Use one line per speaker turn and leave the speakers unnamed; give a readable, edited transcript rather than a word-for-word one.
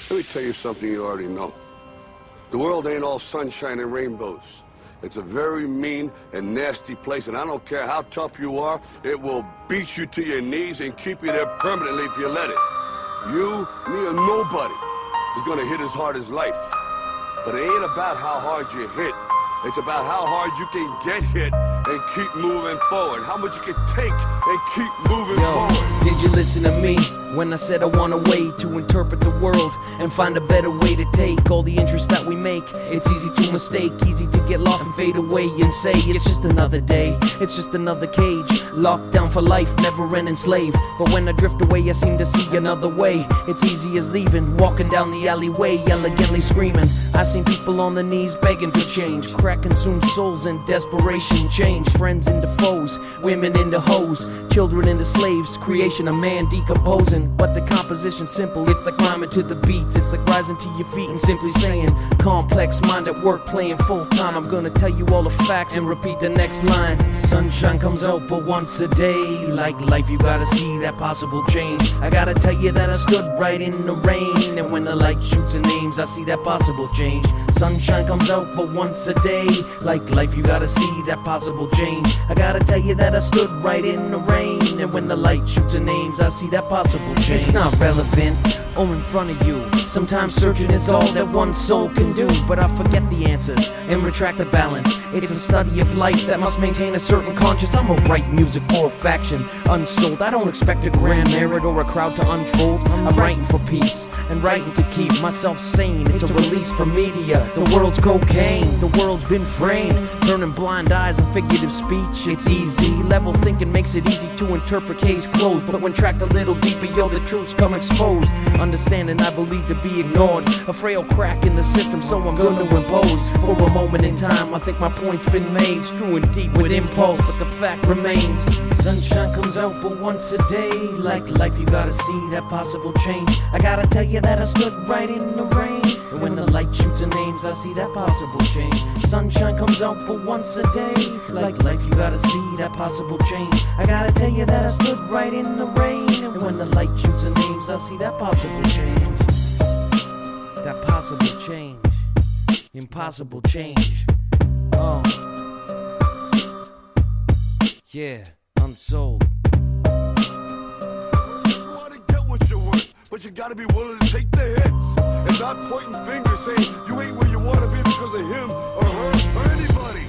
Let me tell you something you already know. The world ain't all sunshine and rainbows. It's a very mean and nasty place, and I don't care how tough you are, it will beat you to your knees and keep you there permanently if you let it. You, me, or nobody is gonna hit as hard as life. But it ain't about how hard you hit. It's about how hard you can get hit and keep moving forward. How much you can take and keep moving forward.
Did you listen to me when I said I want a way to interpret the world and find a better way to take all the interests that we make? It's easy to mistake, easy to get lost and fade away and say it's just another day, it's just another cage, locked down for life, never an enslaved. But when I drift away I seem to see another way. It's easy as leaving, walking down the alleyway, elegantly screaming. I seen people on their knees begging for change. Crack consumed souls in desperation, change friends into foes, women into hoes, children into slaves, creation of man decomposing. But the composition's simple, it's like rhyming to the beats, it's like rising to your feet and simply saying, complex minds at work playing full time. I'm gonna tell you all the facts and repeat the next line. Sunshine comes out but once a day, like life you gotta see that possible change. I gotta tell you that I stood right in the rain, and when the light shoots the names I see that possible change. Sunshine comes out but once a day, like life you gotta see that possible change. I gotta tell you that I stood right in the rain, and when the light shoots the names I see that possible change. It's not relevant or in front of you. Sometimes searching is all that one soul can do, but I forget the answers and retract the balance. It's a study of life that must maintain a certain conscience. I'ma write music for a faction, unsold. I don't expect a grand merit or a crowd to unfold. I'm writing for peace and writing to keep myself sane. It's a release from media, the world's cocaine. The world's been framed, turning blind eyes and figurative speech. It's easy, level thinking makes it easy to interpret case closed. But when tracked a little deeper, yo, the truth's come exposed. Understanding I believe to be ignored, a frail crack in the system, so I'm gonna impose. For a moment in time, I think my point's been made, strewing deep with impulse, but the fact remains. Sunshine comes out but once a day, like life you gotta see that possible change. I gotta tell you that I stood right in the rain, and when the light shoots the names I see that possible change. Sunshine comes out but once a day, like life you gotta see that possible change. I gotta tell you that I stood right in the rain, and when the light shoots the names I see that possible change. That possible change, impossible change. Oh, yeah, unsold.
You wanna get what you're worth, but you gotta be willing to take the hits and not pointing fingers saying you ain't where you wanna be because of him or her or anybody.